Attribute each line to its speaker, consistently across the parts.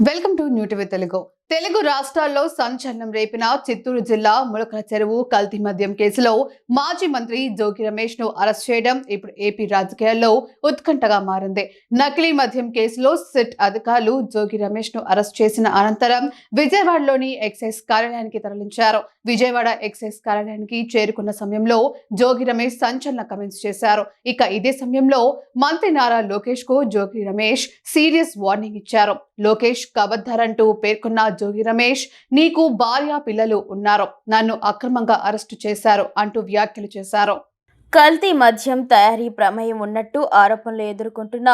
Speaker 1: Welcome to new TV Telugu. Telugu రాష్ట్రాల్లో సంచలనం రేపిన చిత్తూరు జిల్లా ములకల చెరువు కల్తీ మద్యం కేసులో మాజీ మంత్రి జోగి రమేష్ ను అరెస్ట్ చేయడం ఇప్పుడు ఏపీ రాజకీయాల్లో ఉత్కంఠగా మారింది. నకిలీ మద్యం కేసులో సిట్ అధికారులు జోగి రమేష్ ను అరెస్ట్ చేసిన అనంతరం విజయవాడలోని ఎక్సైజ్ కార్యాలయానికి తరలించారు. విజయవాడ ఎక్సైజ్ కార్యాలయానికి చేరుకున్న సమయంలో జోగి రమేష్ సంచలన కమెంట్స్ చేశారు. ఇక ఇదే సమయంలో మంత్రి నారా లోకేష్ కు జోగి రమేష్ సీరియస్ వార్నింగ్ ఇచ్చారు. లోకేష్ కబద్దర్ అంటూ పేర్కొన్న జోగి రమేష్, నీకు భార్య పిల్లలు ఉన్నారు, నన్ను అక్రమంగా అరెస్టు చేశారు అంటూ వ్యాఖ్యలు చేశారు.
Speaker 2: కల్తీ మద్యం తయారీ ప్రమేయం ఉన్నట్టు ఆరోపణలు ఎదుర్కొంటున్న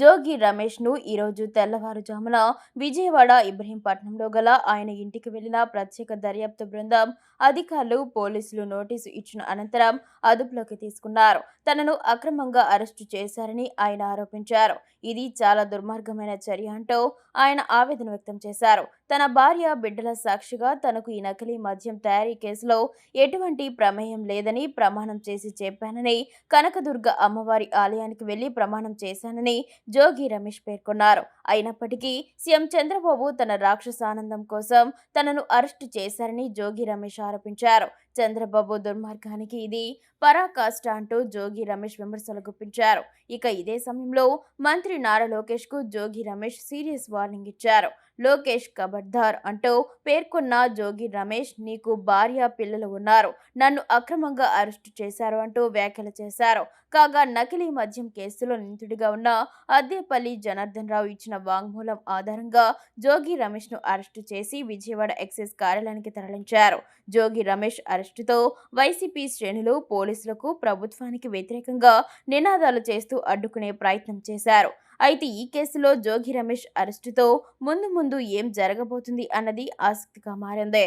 Speaker 2: జోగి రమేష్ ను ఈరోజు తెల్లవారుజామున విజయవాడ ఇబ్రహీంపట్నంలో గల ఆయన ఇంటికి వెళ్లిన ప్రత్యేక దర్యాప్తు బృందం అధికారులు పోలీసులు నోటీసు ఇచ్చిన అనంతరం అదుపులోకి తీసుకున్నారు. తనను అక్రమంగా అరెస్టు చేశారని ఆయన ఆరోపించారు. ఇది చాలా దుర్మార్గమైన చర్య అంటూ ఆయన ఆవేదన వ్యక్తం చేశారు. తన భార్య బిడ్డల సాక్షిగా తనకు ఈ నకిలీ మద్యం తయారీ కేసులో ఎటువంటి ప్రమేయం లేదని ప్రమాణం చేసి చెప్పానని, కనకదుర్గ అమ్మవారి ఆలయానికి వెళ్లి ప్రమాణం చేశానని జోగి రమేష్ పేర్కొన్నారు. అయినప్పటికీ సీఎం చంద్రబాబు తన రాక్షసానందం కోసం తనను అరెస్టు చేశారని జోగి రమేష్ ఆరోపించారు. చంద్రబాబు దుర్మార్గానికి ఇది పరాకాష్ట అంటూ జోగి రమేష్ విమర్శలు గుప్పించారు. ఇక ఇదే సమయంలో మంత్రి నారా లోకేష్ కు జోగి రమేష్ సీరియస్ వార్నింగ్ ఇచ్చారు. లోకేష్ కబడ్దార్ అంటూ పేర్కొన్న జోగి రమేష్, నీకు భార్య పిల్లలు ఉన్నారు, నన్ను అక్రమంగా అరెస్టు చేశారు అంటూ వ్యాఖ్యలు చేశారు. కాగా నకిలీ మద్యం కేసులో నిందితుడిగా ఉన్న అద్దేపల్లి జనార్దన్ రావు ఇచ్చిన వాంగ్మూలం ఆధారంగా జోగి రమేష్ ను అరెస్టు చేసి విజయవాడ ఎక్సైజ్ కార్యాలయానికి తరలించారు. జోగి రమేష్ అరెస్టుతో వైసీపీ శ్రేణులు పోలీసులకు ప్రభుత్వానికి వ్యతిరేకంగా నినాదాలు చేస్తూ అడ్డుకునే ప్రయత్నం చేశారు. అయితే ఈ కేసులో జోగి రమేష్ అరెస్టుతో ముందు ముందు ఏం జరగబోతుంది అన్నది ఆసక్తిగా మారింది.